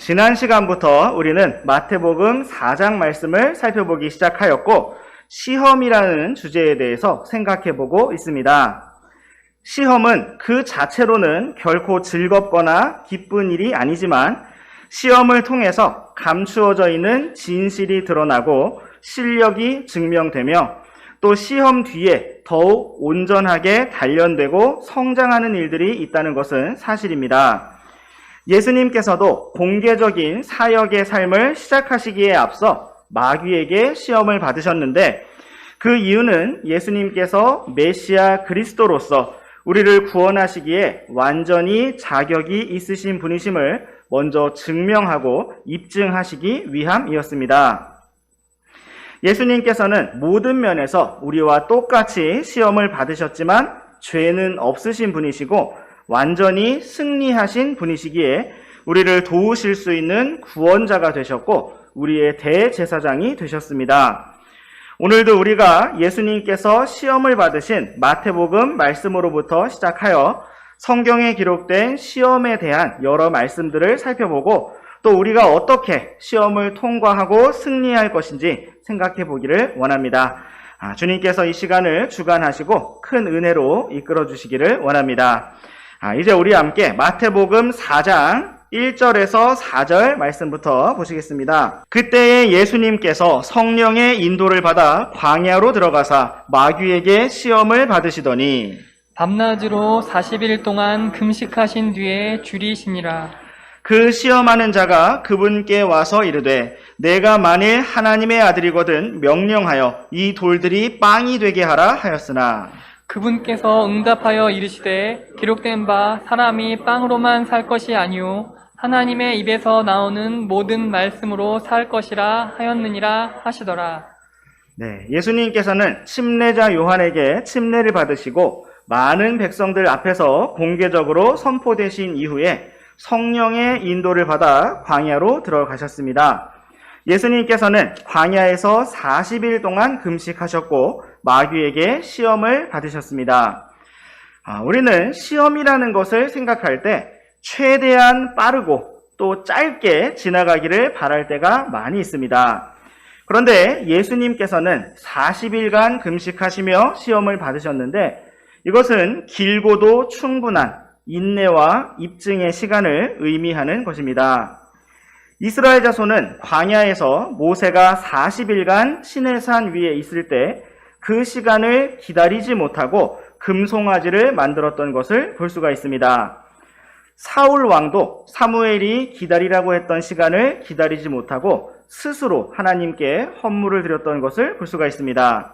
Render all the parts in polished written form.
지난 시간부터 우리는 마태복음 4장 말씀을 살펴보기 시작하였고, 시험이라는 주제에 대해서 생각해보고 있습니다. 시험은 그 자체로는 결코 즐겁거나 기쁜 일이 아니지만, 시험을 통해서 감추어져 있는 진실이 드러나고 실력이 증명되며, 또 시험 뒤에 더욱 온전하게 단련되고 성장하는 일들이 있다는 것은 사실입니다. 예수님께서도 공개적인 사역의 삶을 시작하시기에 앞서 마귀에게 시험을 받으셨는데, 그 이유는 예수님께서 메시아 그리스도로서 우리를 구원하시기에 완전히 자격이 있으신 분이심을 먼저 증명하고 입증하시기 위함이었습니다. 예수님께서는 모든 면에서 우리와 똑같이 시험을 받으셨지만 죄는 없으신 분이시고 완전히 승리하신 분이시기에 우리를 도우실 수 있는 구원자가 되셨고 우리의 대제사장이 되셨습니다. 오늘도 우리가 예수님께서 시험을 받으신 마태복음 말씀으로부터 시작하여 성경에 기록된 시험에 대한 여러 말씀들을 살펴보고, 또 우리가 어떻게 시험을 통과하고 승리할 것인지 생각해 보기를 원합니다. 주님께서 이 시간을 주관하시고 큰 은혜로 이끌어 주시기를 원합니다. 이제 우리 함께 마태복음 4장 1절에서 4절 말씀부터 보시겠습니다. 그때에 예수님께서 성령의 인도를 받아 광야로 들어가사 마귀에게 시험을 받으시더니 밤낮으로 40일 동안 금식하신 뒤에 줄이시니라. 그 시험하는 자가 그분께 와서 이르되 내가 만일 하나님의 아들이거든 명령하여 이 돌들이 빵이 되게 하라 하였으나 그분께서 응답하여 이르시되 기록된 바 사람이 빵으로만 살 것이 아니요 하나님의 입에서 나오는 모든 말씀으로 살 것이라 하였느니라 하시더라. 네, 예수님께서는 침례자 요한에게 침례를 받으시고 많은 백성들 앞에서 공개적으로 선포되신 이후에 성령의 인도를 받아 광야로 들어가셨습니다. 예수님께서는 광야에서 40일 동안 금식하셨고 마귀에게 시험을 받으셨습니다. 우리는 시험이라는 것을 생각할 때 최대한 빠르고 또 짧게 지나가기를 바랄 때가 많이 있습니다. 그런데 예수님께서는 40일간 금식하시며 시험을 받으셨는데, 이것은 길고도 충분한 인내와 입증의 시간을 의미하는 것입니다. 이스라엘 자손은 광야에서 모세가 40일간 시내산 위에 있을 때 그 시간을 기다리지 못하고 금송아지를 만들었던 것을 볼 수가 있습니다. 사울 왕도 사무엘이 기다리라고 했던 시간을 기다리지 못하고 스스로 하나님께 헌물을 드렸던 것을 볼 수가 있습니다.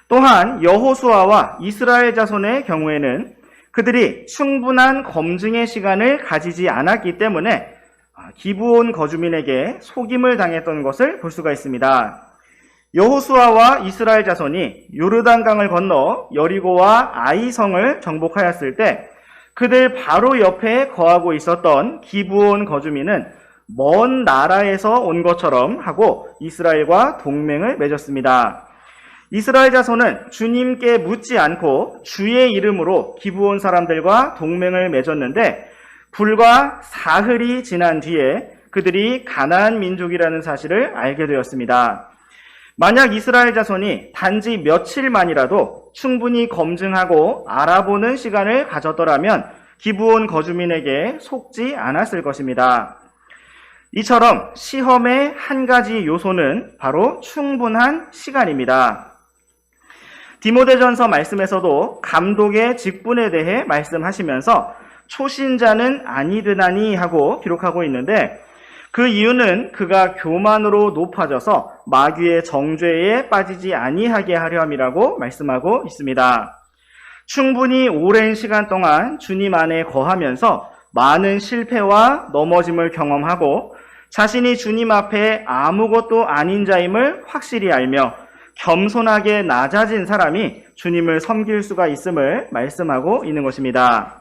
또한 여호수아와 이스라엘 자손의 경우에는 그들이 충분한 검증의 시간을 가지지 않았기 때문에 기브온 거주민에게 속임을 당했던 것을 볼 수가 있습니다. 여호수아와 이스라엘 자손이 요르단강을 건너 여리고와 아이성을 정복하였을 때 그들 바로 옆에 거하고 있었던 기브온 거주민은 먼 나라에서 온 것처럼 하고 이스라엘과 동맹을 맺었습니다. 이스라엘 자손은 주님께 묻지 않고 주의 이름으로 기브온 사람들과 동맹을 맺었는데, 불과 사흘이 지난 뒤에 그들이 가나안 민족이라는 사실을 알게 되었습니다. 만약 이스라엘 자손이 단지 며칠만이라도 충분히 검증하고 알아보는 시간을 가졌더라면 기브온 거주민에게 속지 않았을 것입니다. 이처럼 시험의 한 가지 요소는 바로 충분한 시간입니다. 디모데전서 말씀에서도 감독의 직분에 대해 말씀하시면서 초신자는 아니 되나니 하고 기록하고 있는데, 그 이유는 그가 교만으로 높아져서 마귀의 정죄에 빠지지 아니하게 하려 함이라고 말씀하고 있습니다. 충분히 오랜 시간 동안 주님 안에 거하면서 많은 실패와 넘어짐을 경험하고 자신이 주님 앞에 아무것도 아닌 자임을 확실히 알며 겸손하게 낮아진 사람이 주님을 섬길 수가 있음을 말씀하고 있는 것입니다.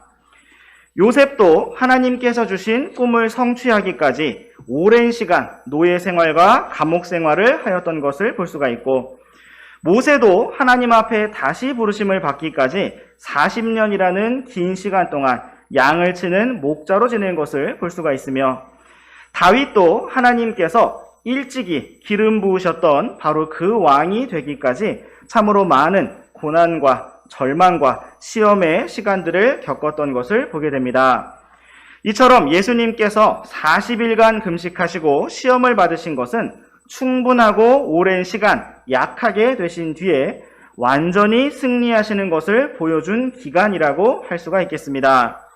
요셉도 하나님께서 주신 꿈을 성취하기까지 오랜 시간 노예 생활과 감옥 생활을 하였던 것을 볼 수가 있고, 모세도 하나님 앞에 다시 부르심을 받기까지 40년이라는 긴 시간 동안 양을 치는 목자로 지낸 것을 볼 수가 있으며, 다윗도 하나님께서 일찍이 기름 부으셨던 바로 그 왕이 되기까지 참으로 많은 고난과 절망과 시험의 시간들을 겪었던 것을 보게 됩니다. 이처럼 예수님께서 40일간 금식하시고 시험을 받으신 것은 충분하고 오랜 시간 약하게 되신 뒤에 완전히 승리하시는 것을 보여준 기간이라고 할 수가 있겠습니다.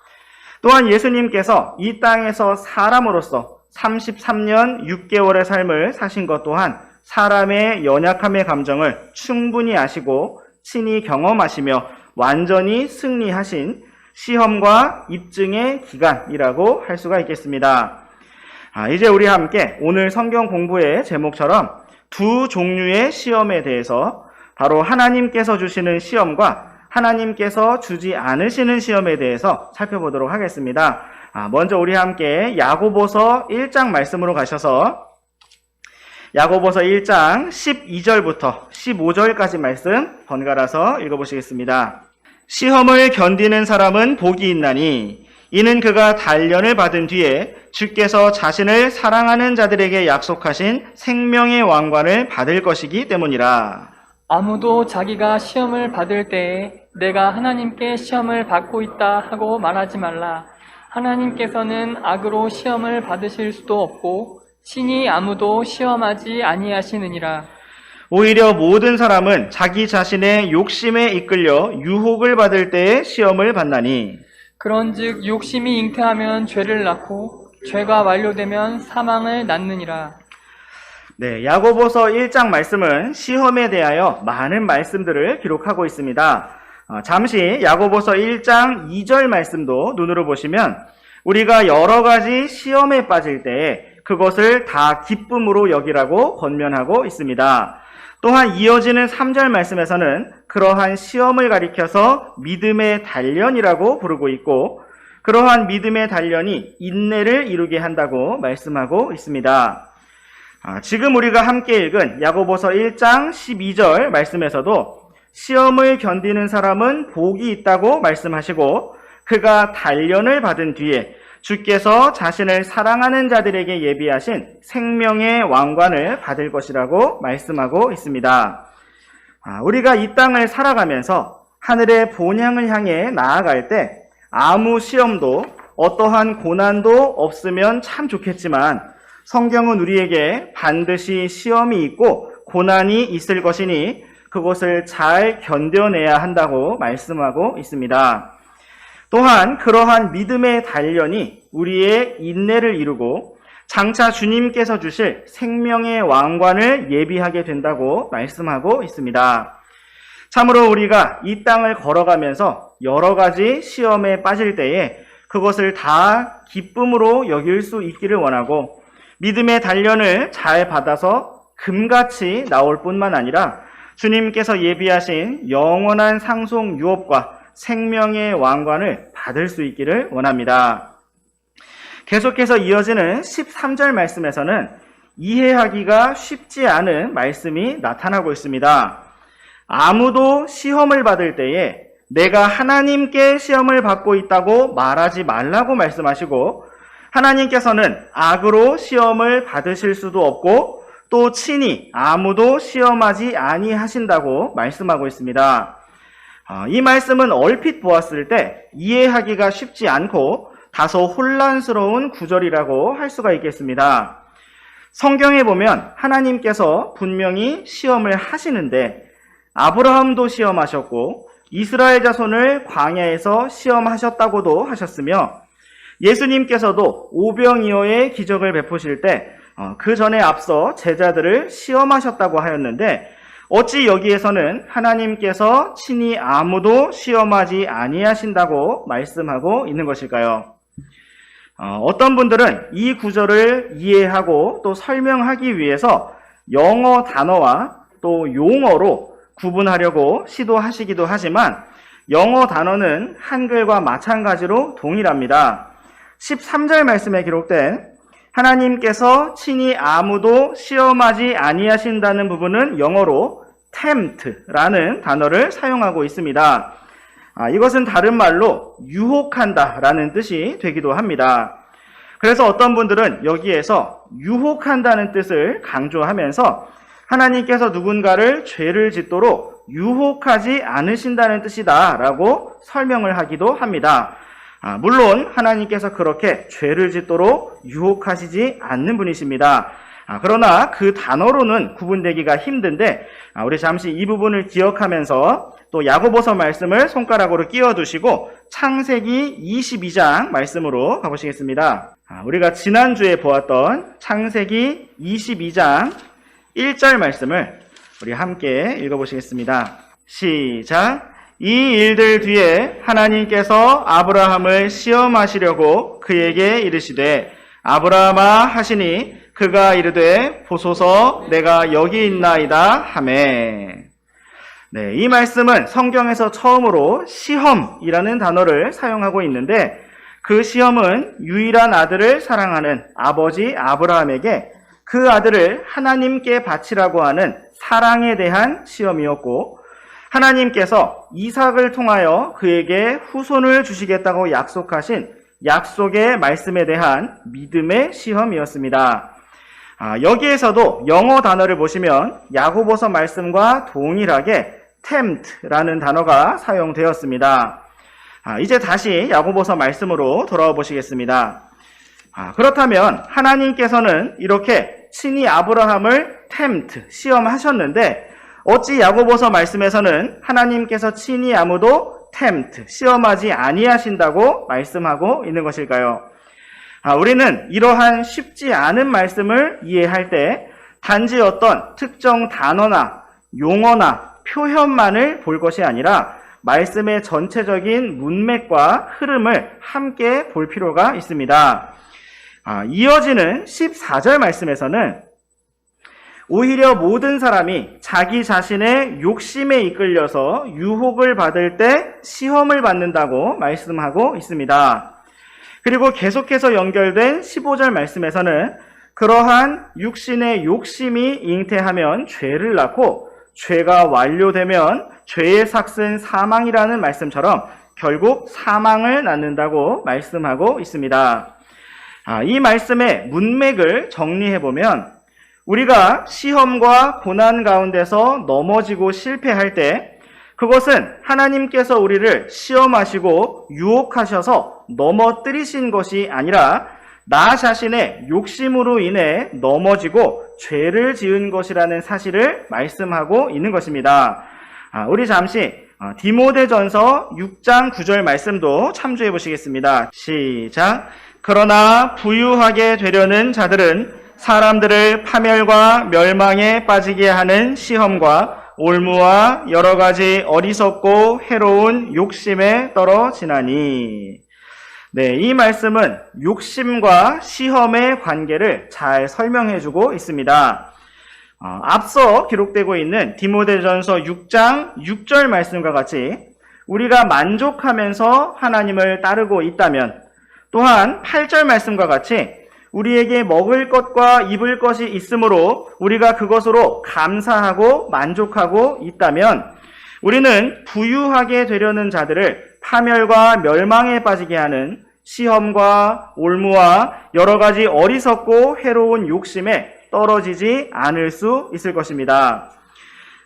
또한 예수님께서 이 땅에서 사람으로서 33년 6개월의 삶을 사신 것 또한 사람의 연약함의 감정을 충분히 아시고 친히 경험하시며 완전히 승리하신 시험과 입증의 기간이라고 할 수가 있겠습니다. 이제 우리 함께 오늘 성경 공부의 제목처럼 두 종류의 시험에 대해서 바로 하나님께서 주시는 시험과 하나님께서 주지 않으시는 시험에 대해서 살펴보도록 하겠습니다. 먼저 우리 함께 야고보서 1장 말씀으로 가셔서 야고보서 1장 12절부터 15절까지 말씀 번갈아서 읽어보시겠습니다. 시험을 견디는 사람은 복이 있나니 이는 그가 단련을 받은 뒤에 주께서 자신을 사랑하는 자들에게 약속하신 생명의 왕관을 받을 것이기 때문이라. 아무도 자기가 시험을 받을 때에 내가 하나님께 시험을 받고 있다 하고 말하지 말라. 하나님께서는 악으로 시험을 받으실 수도 없고 친히 아무도 시험하지 아니하시느니라. 오히려 모든 사람은 자기 자신의 욕심에 이끌려 유혹을 받을 때에 시험을 받나니 그런즉 욕심이 잉태하면 죄를 낳고 죄가 완료되면 사망을 낳느니라. 네, 야고보서 1장 말씀은 시험에 대하여 많은 말씀들을 기록하고 있습니다. 잠시 야고보서 1장 2절 말씀도 눈으로 보시면 우리가 여러 가지 시험에 빠질 때에 그것을 다 기쁨으로 여기라고 권면하고 있습니다. 또한 이어지는 3절 말씀에서는 그러한 시험을 가리켜서 믿음의 단련이라고 부르고 있고 그러한 믿음의 단련이 인내를 이루게 한다고 말씀하고 있습니다. 지금 우리가 함께 읽은 야고보서 1장 12절 말씀에서도 시험을 견디는 사람은 복이 있다고 말씀하시고 그가 단련을 받은 뒤에 주께서 자신을 사랑하는 자들에게 예비하신 생명의 왕관을 받을 것이라고 말씀하고 있습니다. 우리가 이 땅을 살아가면서 하늘의 본향을 향해 나아갈 때 아무 시험도 어떠한 고난도 없으면 참 좋겠지만 성경은 우리에게 반드시 시험이 있고 고난이 있을 것이니 그것을 잘 견뎌내야 한다고 말씀하고 있습니다. 또한 그러한 믿음의 단련이 우리의 인내를 이루고 장차 주님께서 주실 생명의 왕관을 예비하게 된다고 말씀하고 있습니다. 참으로 우리가 이 땅을 걸어가면서 여러 가지 시험에 빠질 때에 그것을 다 기쁨으로 여길 수 있기를 원하고 믿음의 단련을 잘 받아서 금같이 나올 뿐만 아니라 주님께서 예비하신 영원한 상속 유업과 생명의 왕관을 받을 수 있기를 원합니다. 계속해서 이어지는 13절 말씀에서는 이해하기가 쉽지 않은 말씀이 나타나고 있습니다. 아무도 시험을 받을 때에 내가 하나님께 시험을 받고 있다고 말하지 말라고 말씀하시고 하나님께서는 악으로 시험을 받으실 수도 없고 또 친히 아무도 시험하지 아니하신다고 말씀하고 있습니다. 이 말씀은 얼핏 보았을 때 이해하기가 쉽지 않고 다소 혼란스러운 구절이라고 할 수가 있겠습니다. 성경에 보면 하나님께서 분명히 시험을 하시는데 아브라함도 시험하셨고 이스라엘 자손을 광야에서 시험하셨다고도 하셨으며 예수님께서도 오병이어의 기적을 베푸실 때 그 전에 앞서 제자들을 시험하셨다고 하였는데 어찌 여기에서는 하나님께서 친히 아무도 시험하지 아니하신다고 말씀하고 있는 것일까요? 어떤 분들은 이 구절을 이해하고 또 설명하기 위해서 영어 단어와 또 용어로 구분하려고 시도하시기도 하지만 영어 단어는 한글과 마찬가지로 동일합니다. 13절 말씀에 기록된 하나님께서 친히 아무도 시험하지 아니하신다는 부분은 영어로 tempt라는 단어를 사용하고 있습니다. 이것은 다른 말로 유혹한다라는 뜻이 되기도 합니다. 그래서 어떤 분들은 여기에서 유혹한다는 뜻을 강조하면서 하나님께서 누군가를 죄를 짓도록 유혹하지 않으신다는 뜻이다 라고 설명을 하기도 합니다. 물론 하나님께서 그렇게 죄를 짓도록 유혹하시지 않는 분이십니다. 그러나 그 단어로는 구분되기가 힘든데 우리 잠시 이 부분을 기억하면서 또 야고보서 말씀을 손가락으로 끼워두시고 창세기 22장 말씀으로 가보시겠습니다. 우리가 지난주에 보았던 창세기 22장 1절 말씀을 우리 함께 읽어보시겠습니다. 시작! 이 일들 뒤에 하나님께서 아브라함을 시험하시려고 그에게 이르시되 아브라함아 하시니 그가 이르되 보소서 내가 여기 있나이다 하매. 네, 이 말씀은 성경에서 처음으로 시험이라는 단어를 사용하고 있는데 그 시험은 유일한 아들을 사랑하는 아버지 아브라함에게 그 아들을 하나님께 바치라고 하는 사랑에 대한 시험이었고 하나님께서 이삭을 통하여 그에게 후손을 주시겠다고 약속하신 약속의 말씀에 대한 믿음의 시험이었습니다. 여기에서도 영어 단어를 보시면 야고보서 말씀과 동일하게 tempt라는 단어가 사용되었습니다. 이제 다시 야고보서 말씀으로 돌아와 보시겠습니다. 그렇다면 하나님께서는 이렇게 친히 아브라함을 tempt, 시험하셨는데 어찌 야고보서 말씀에서는 하나님께서 친히 아무도 tempt, 시험하지 아니하신다고 말씀하고 있는 것일까요? 우리는 이러한 쉽지 않은 말씀을 이해할 때 단지 어떤 특정 단어나 용어나 표현만을 볼 것이 아니라 말씀의 전체적인 문맥과 흐름을 함께 볼 필요가 있습니다. 이어지는 14절 말씀에서는 오히려 모든 사람이 자기 자신의 욕심에 이끌려서 유혹을 받을 때 시험을 받는다고 말씀하고 있습니다. 그리고 계속해서 연결된 15절 말씀에서는 그러한 육신의 욕심이 잉태하면 죄를 낳고 죄가 완료되면 죄의 삭은 사망이라는 말씀처럼 결국 사망을 낳는다고 말씀하고 있습니다. 이 말씀의 문맥을 정리해보면 우리가 시험과 고난 가운데서 넘어지고 실패할 때 그것은 하나님께서 우리를 시험하시고 유혹하셔서 넘어뜨리신 것이 아니라 나 자신의 욕심으로 인해 넘어지고 죄를 지은 것이라는 사실을 말씀하고 있는 것입니다. 우리 잠시 디모데전서 6장 9절 말씀도 참조해 보시겠습니다. 시작! 그러나 부유하게 되려는 자들은 사람들을 파멸과 멸망에 빠지게 하는 시험과 올무와 여러 가지 어리석고 해로운 욕심에 떨어지나니. 네, 이 말씀은 욕심과 시험의 관계를 잘 설명해주고 있습니다. 앞서 기록되고 있는 디모데전서 6장 6절 말씀과 같이 우리가 만족하면서 하나님을 따르고 있다면 또한 8절 말씀과 같이 우리에게 먹을 것과 입을 것이 있으므로 우리가 그것으로 감사하고 만족하고 있다면 우리는 부유하게 되려는 자들을 파멸과 멸망에 빠지게 하는 시험과 올무와 여러 가지 어리석고 해로운 욕심에 떨어지지 않을 수 있을 것입니다.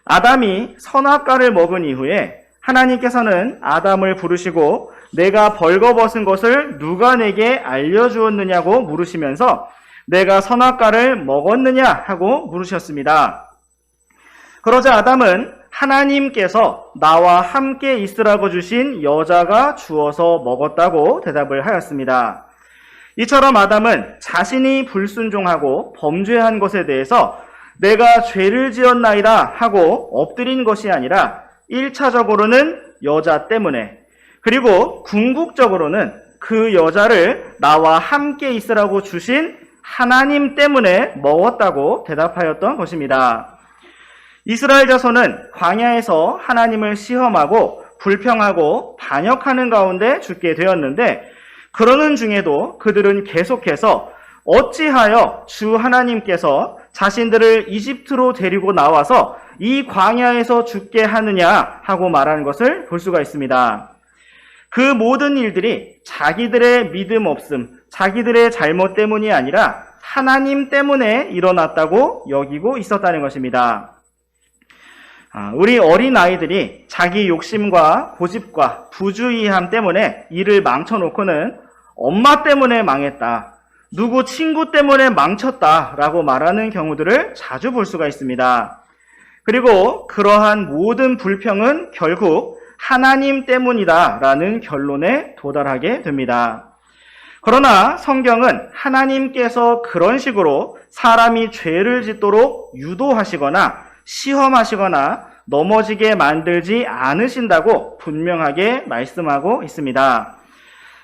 아담이 선악과를 먹은 이후에 하나님께서는 아담을 부르시고 내가 벌거벗은 것을 누가 내게 알려주었느냐고 물으시면서 내가 선악과를 먹었느냐 하고 물으셨습니다. 그러자 아담은 하나님께서 나와 함께 있으라고 주신 여자가 주어서 먹었다고 대답을 하였습니다. 이처럼 아담은 자신이 불순종하고 범죄한 것에 대해서 내가 죄를 지었나이다 하고 엎드린 것이 아니라 1차적으로는 여자 때문에 그리고 궁극적으로는 그 여자를 나와 함께 있으라고 주신 하나님 때문에 먹었다고 대답하였던 것입니다. 이스라엘 자손은 광야에서 하나님을 시험하고 불평하고 반역하는 가운데 죽게 되었는데 그러는 중에도 그들은 계속해서 어찌하여 주 하나님께서 자신들을 이집트로 데리고 나와서 이 광야에서 죽게 하느냐 하고 말하는 것을 볼 수가 있습니다. 그 모든 일들이 자기들의 믿음 없음 자기들의 잘못 때문이 아니라 하나님 때문에 일어났다고 여기고 있었다는 것입니다. 우리 어린아이들이 자기 욕심과 고집과 부주의함 때문에 일을 망쳐놓고는 엄마 때문에 망했다, 누구 친구 때문에 망쳤다 라고 말하는 경우들을 자주 볼 수가 있습니다. 그리고 그러한 모든 불평은 결국 하나님 때문이다 라는 결론에 도달하게 됩니다. 그러나 성경은 하나님께서 그런 식으로 사람이 죄를 짓도록 유도하시거나 시험하시거나 넘어지게 만들지 않으신다고 분명하게 말씀하고 있습니다.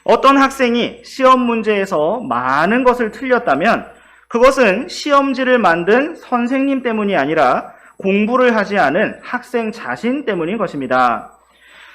어떤 학생이 시험 문제에서 많은 것을 틀렸다면 그것은 시험지를 만든 선생님 때문이 아니라 공부를 하지 않은 학생 자신 때문인 것입니다.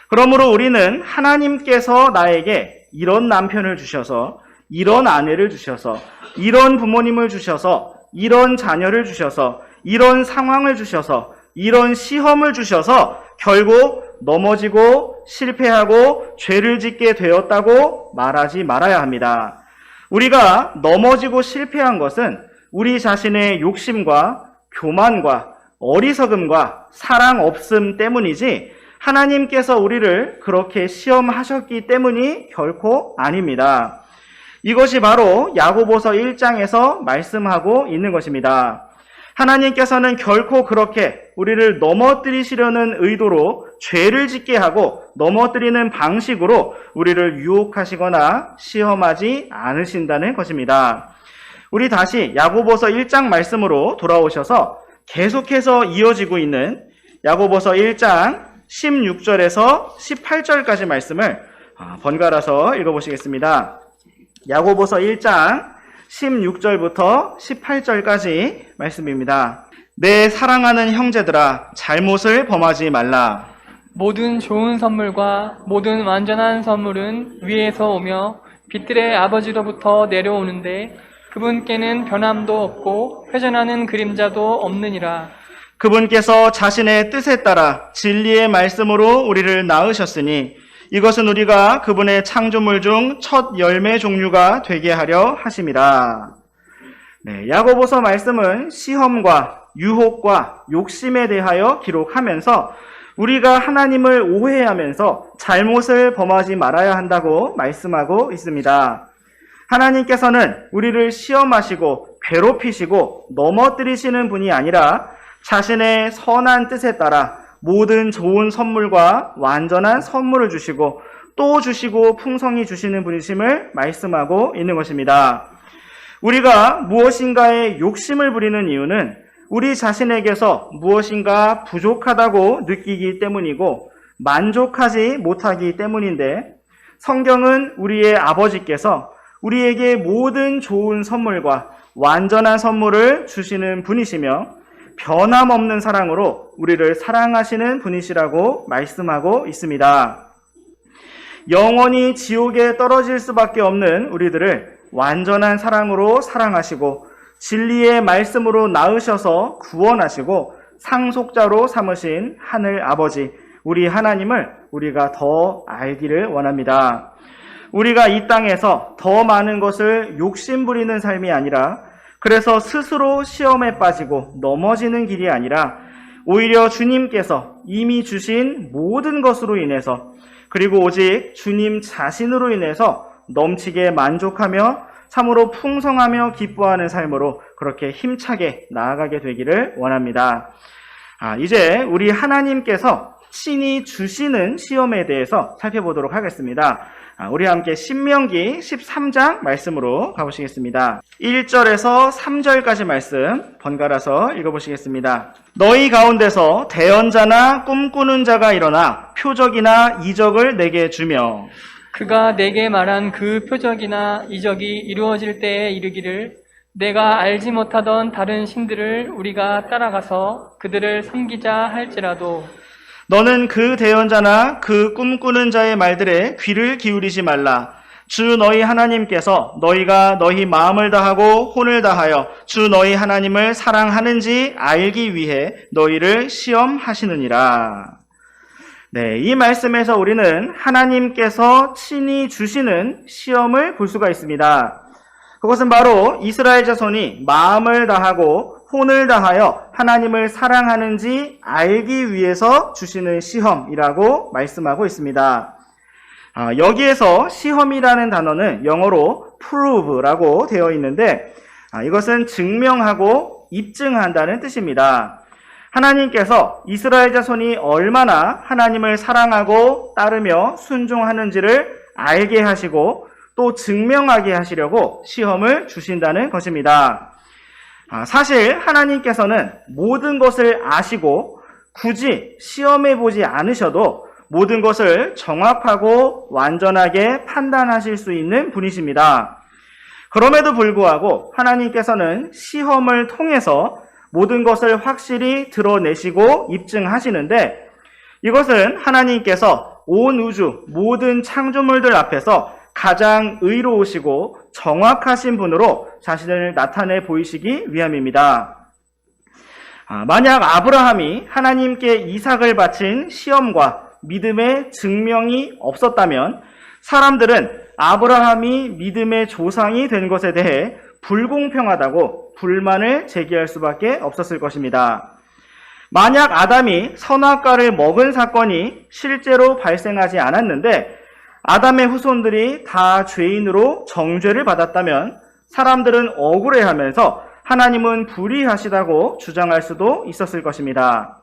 그러므로 우리는 하나님께서 나에게 이런 남편을 주셔서, 이런 아내를 주셔서, 이런 부모님을 주셔서, 이런 자녀를 주셔서, 이런 상황을 주셔서, 이런 시험을 주셔서 결국 넘어지고 실패하고 죄를 짓게 되었다고 말하지 말아야 합니다. 우리가 넘어지고 실패한 것은 우리 자신의 욕심과 교만과 어리석음과 사랑 없음 때문이지 하나님께서 우리를 그렇게 시험하셨기 때문이 결코 아닙니다. 이것이 바로 야고보서 1장에서 말씀하고 있는 것입니다. 하나님께서는 결코 그렇게 우리를 넘어뜨리시려는 의도로 죄를 짓게 하고 넘어뜨리는 방식으로 우리를 유혹하시거나 시험하지 않으신다는 것입니다. 우리 다시 야고보서 1장 말씀으로 돌아오셔서 계속해서 이어지고 있는 야고보서 1장 16절에서 18절까지 말씀을 번갈아서 읽어보시겠습니다. 야고보서 1장 16절부터 18절까지 말씀입니다. 내 사랑하는 형제들아, 잘못을 범하지 말라. 모든 좋은 선물과 모든 완전한 선물은 위에서 오며 빛들의 아버지로부터 내려오는데 그분께는 변함도 없고 회전하는 그림자도 없느니라. 그분께서 자신의 뜻에 따라 진리의 말씀으로 우리를 낳으셨으니 이것은 우리가 그분의 창조물 중 첫 열매 종류가 되게 하려 하심이라. 야고보서 말씀은 시험과 유혹과 욕심에 대하여 기록하면서 우리가 하나님을 오해하면서 잘못을 범하지 말아야 한다고 말씀하고 있습니다. 하나님께서는 우리를 시험하시고 괴롭히시고 넘어뜨리시는 분이 아니라 자신의 선한 뜻에 따라 모든 좋은 선물과 완전한 선물을 주시고 또 주시고 풍성히 주시는 분이심을 말씀하고 있는 것입니다. 우리가 무엇인가에 욕심을 부리는 이유는 우리 자신에게서 무엇인가 부족하다고 느끼기 때문이고 만족하지 못하기 때문인데 성경은 우리의 아버지께서 우리에게 모든 좋은 선물과 완전한 선물을 주시는 분이시며 변함없는 사랑으로 우리를 사랑하시는 분이시라고 말씀하고 있습니다. 영원히 지옥에 떨어질 수밖에 없는 우리들을 완전한 사랑으로 사랑하시고 진리의 말씀으로 낳으셔서 구원하시고 상속자로 삼으신 하늘 아버지, 우리 하나님을 우리가 더 알기를 원합니다. 우리가 이 땅에서 더 많은 것을 욕심부리는 삶이 아니라 그래서 스스로 시험에 빠지고 넘어지는 길이 아니라 오히려 주님께서 이미 주신 모든 것으로 인해서 그리고 오직 주님 자신으로 인해서 넘치게 만족하며 참으로 풍성하며 기뻐하는 삶으로 그렇게 힘차게 나아가게 되기를 원합니다. 이제 우리 하나님께서 친히 주시는 시험에 대해서 살펴보도록 하겠습니다. 우리 함께 신명기 13장 말씀으로 가보시겠습니다. 1절에서 3절까지 말씀 번갈아서 읽어보시겠습니다. 너희 가운데서 대언자나 꿈꾸는 자가 일어나 표적이나 이적을 내게 주며 그가 내게 말한 그 표적이나 이적이 이루어질 때에 이르기를 내가 알지 못하던 다른 신들을 우리가 따라가서 그들을 섬기자 할지라도 너는 그 대언자나 그 꿈꾸는 자의 말들에 귀를 기울이지 말라. 주 너희 하나님께서 너희가 너희 마음을 다하고 혼을 다하여 주 너희 하나님을 사랑하는지 알기 위해 너희를 시험하시느니라. 네, 이 말씀에서 우리는 하나님께서 친히 주시는 시험을 볼 수가 있습니다. 그것은 바로 이스라엘 자손이 마음을 다하고 혼을 다하여 하나님을 사랑하는지 알기 위해서 주시는 시험이라고 말씀하고 있습니다. 여기에서 시험이라는 단어는 영어로 prove라고 되어 있는데 이것은 증명하고 입증한다는 뜻입니다. 하나님께서 이스라엘 자손이 얼마나 하나님을 사랑하고 따르며 순종하는지를 알게 하시고 또 증명하게 하시려고 시험을 주신다는 것입니다. 사실 하나님께서는 모든 것을 아시고 굳이 시험해 보지 않으셔도 모든 것을 정확하고 완전하게 판단하실 수 있는 분이십니다. 그럼에도 불구하고 하나님께서는 시험을 통해서 모든 것을 확실히 드러내시고 입증하시는데 이것은 하나님께서 온 우주 모든 창조물들 앞에서 가장 의로우시고 정확하신 분으로 자신을 나타내 보이시기 위함입니다. 만약 아브라함이 하나님께 이삭을 바친 시험과 믿음의 증명이 없었다면 사람들은 아브라함이 믿음의 조상이 된 것에 대해 불공평하다고 불만을 제기할 수밖에 없었을 것입니다. 만약 아담이 선악과를 먹은 사건이 실제로 발생하지 않았는데 아담의 후손들이 다 죄인으로 정죄를 받았다면 사람들은 억울해하면서 하나님은 불의하시다고 주장할 수도 있었을 것입니다.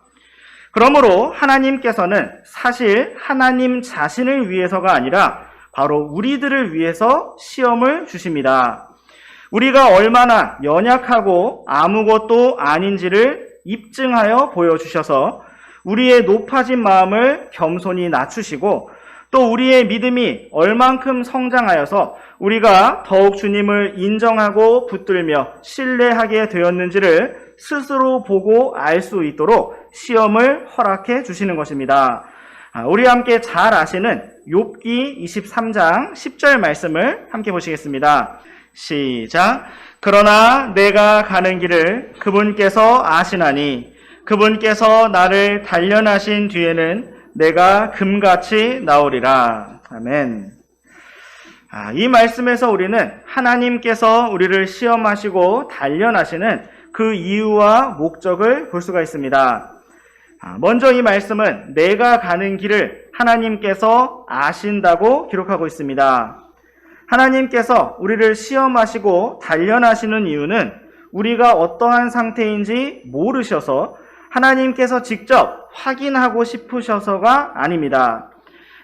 그러므로 하나님께서는 사실 하나님 자신을 위해서가 아니라 바로 우리들을 위해서 시험을 주십니다. 우리가 얼마나 연약하고 아무것도 아닌지를 입증하여 보여주셔서 우리의 높아진 마음을 겸손히 낮추시고 또 우리의 믿음이 얼만큼 성장하여서 우리가 더욱 주님을 인정하고 붙들며 신뢰하게 되었는지를 스스로 보고 알 수 있도록 시험을 허락해 주시는 것입니다. 우리 함께 잘 아시는 욥기 23장 10절 말씀을 함께 보시겠습니다. 시작. 그러나 내가 가는 길을 그분께서 아시나니 그분께서 나를 단련하신 뒤에는 내가 금같이 나오리라. 아멘. 이 말씀에서 우리는 하나님께서 우리를 시험하시고 단련하시는 그 이유와 목적을 볼 수가 있습니다. 먼저 이 말씀은 내가 가는 길을 하나님께서 아신다고 기록하고 있습니다. 하나님께서 우리를 시험하시고 단련하시는 이유는 우리가 어떠한 상태인지 모르셔서 하나님께서 직접 확인하고 싶으셔서가 아닙니다.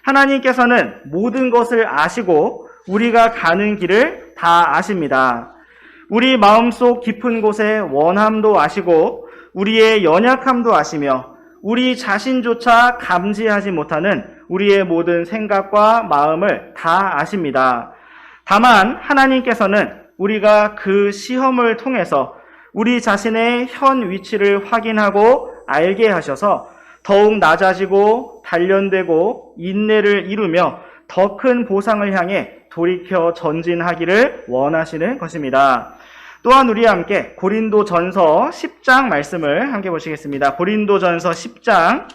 하나님께서는 모든 것을 아시고 우리가 가는 길을 다 아십니다. 우리 마음속 깊은 곳의 원함도 아시고 우리의 연약함도 아시며 우리 자신조차 감지하지 못하는 우리의 모든 생각과 마음을 다 아십니다. 다만 하나님께서는 우리가 그 시험을 통해서 우리 자신의 현 위치를 확인하고 알게 하셔서 더욱 낮아지고 단련되고 인내를 이루며 더 큰 보상을 향해 돌이켜 전진하기를 원하시는 것입니다. 또한 우리와 함께 고린도전서 10장 말씀을 함께 보시겠습니다. 고린도전서 10장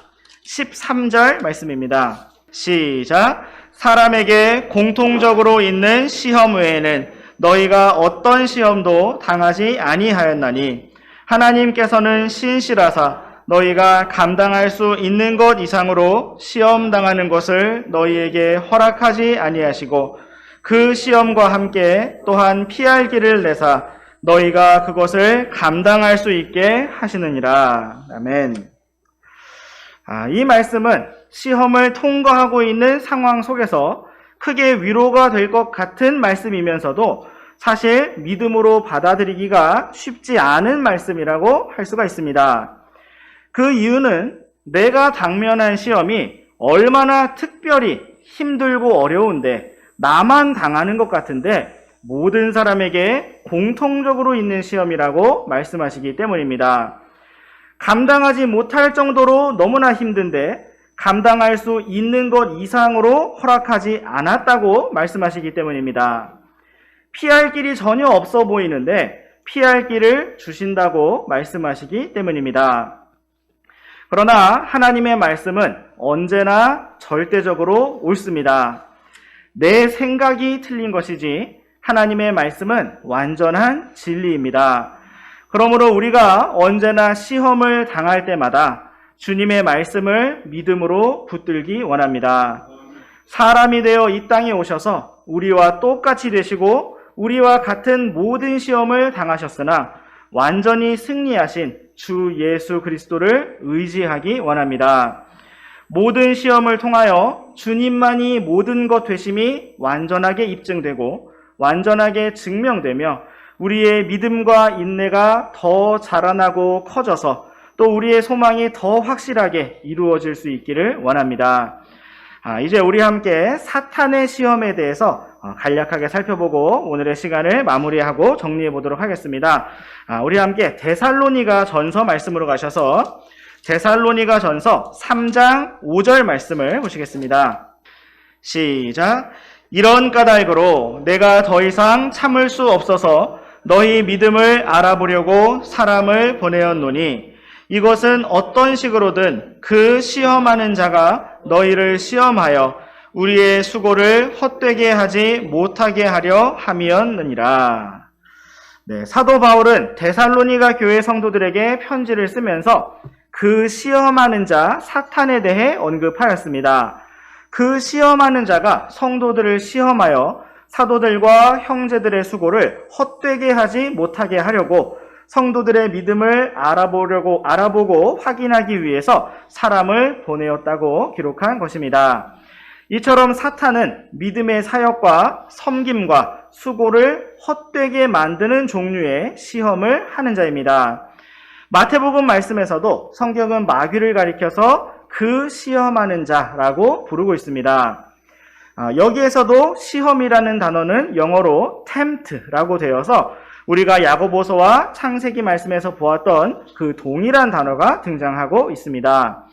13절 말씀입니다. 시작. 사람에게 공통적으로 있는 시험 외에는 너희가 어떤 시험도 당하지 아니하였나니 하나님께서는 신실하사 너희가 감당할 수 있는 것 이상으로 시험 당하는 것을 너희에게 허락하지 아니하시고 그 시험과 함께 또한 피할 길을 내사 너희가 그것을 감당할 수 있게 하시느니라. 아멘. 이 말씀은 시험을 통과하고 있는 상황 속에서 크게 위로가 될 것 같은 말씀이면서도 사실 믿음으로 받아들이기가 쉽지 않은 말씀이라고 할 수가 있습니다. 그 이유는 내가 당면한 시험이 얼마나 특별히 힘들고 어려운데 나만 당하는 것 같은데 모든 사람에게 공통적으로 있는 시험이라고 말씀하시기 때문입니다. 감당하지 못할 정도로 너무나 힘든데 감당할 수 있는 것 이상으로 허락하지 않았다고 말씀하시기 때문입니다. 피할 길이 전혀 없어 보이는데 피할 길을 주신다고 말씀하시기 때문입니다. 그러나 하나님의 말씀은 언제나 절대적으로 옳습니다. 내 생각이 틀린 것이지 하나님의 말씀은 완전한 진리입니다. 그러므로 우리가 언제나 시험을 당할 때마다 주님의 말씀을 믿음으로 붙들기 원합니다. 사람이 되어 이 땅에 오셔서 우리와 똑같이 되시고 우리와 같은 모든 시험을 당하셨으나 완전히 승리하신 주 예수 그리스도를 의지하기 원합니다. 모든 시험을 통하여 주님만이 모든 것 되심이 완전하게 입증되고 완전하게 증명되며 우리의 믿음과 인내가 더 자라나고 커져서 또 우리의 소망이 더 확실하게 이루어질 수 있기를 원합니다. 이제 우리 함께 사탄의 시험에 대해서 간략하게 살펴보고 오늘의 시간을 마무리하고 정리해 보도록 하겠습니다. 우리 함께 데살로니가 전서 말씀으로 가셔서 데살로니가 전서 3장 5절 말씀을 보시겠습니다. 시작. 이런 까닭으로 내가 더 이상 참을 수 없어서 너희 믿음을 알아보려고 사람을 보내었노니 이것은 어떤 식으로든 그 시험하는 자가 너희를 시험하여 우리의 수고를 헛되게 하지 못하게 하려 함이었느니라. 네, 사도 바울은 데살로니가 교회 성도들에게 편지를 쓰면서 그 시험하는 자 사탄에 대해 언급하였습니다. 그 시험하는 자가 성도들을 시험하여 사도들과 형제들의 수고를 헛되게 하지 못하게 하려고 성도들의 믿음을 알아보고 확인하기 위해서 사람을 보내었다고 기록한 것입니다. 이처럼 사탄은 믿음의 사역과 섬김과 수고를 헛되게 만드는 종류의 시험을 하는 자입니다. 마태복음 말씀에서도 성경은 마귀를 가리켜서 그 시험하는 자라고 부르고 있습니다. 여기에서도 시험이라는 단어는 영어로 tempt라고 되어서 우리가 야고보서와 창세기 말씀에서 보았던 그 동일한 단어가 등장하고 있습니다.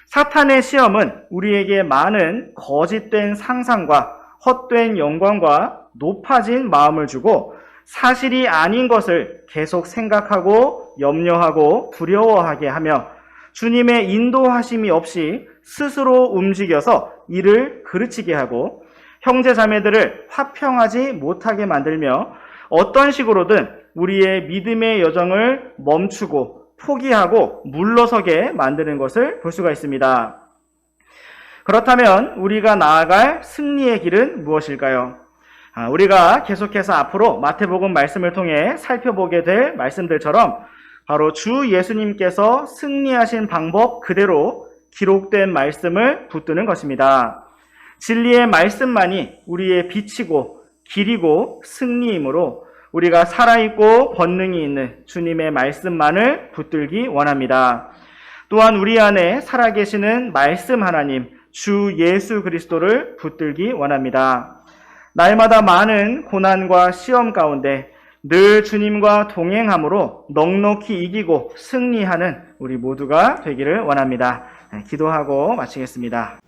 사탄의 시험은 우리에게 많은 거짓된 상상과 헛된 영광과 높아진 마음을 주고 사실이 아닌 것을 계속 생각하고 염려하고 두려워하게 하며 주님의 인도하심이 없이 스스로 움직여서 이를 그르치게 하고 형제 자매들을 화평하지 못하게 만들며 어떤 식으로든 우리의 믿음의 여정을 멈추고 포기하고 물러서게 만드는 것을 볼 수가 있습니다. 그렇다면 우리가 나아갈 승리의 길은 무엇일까요? 우리가 계속해서 앞으로 마태복음 말씀을 통해 살펴보게 될 말씀들처럼 바로 주 예수님께서 승리하신 방법 그대로 기록된 말씀을 붙드는 것입니다. 진리의 말씀만이 우리의 빛이고 길이고 승리이므로 우리가 살아있고 권능이 있는 주님의 말씀만을 붙들기 원합니다. 또한 우리 안에 살아계시는 말씀 하나님, 주 예수 그리스도를 붙들기 원합니다. 날마다 많은 고난과 시험 가운데 늘 주님과 동행함으로 넉넉히 이기고 승리하는 우리 모두가 되기를 원합니다. 기도하고 마치겠습니다.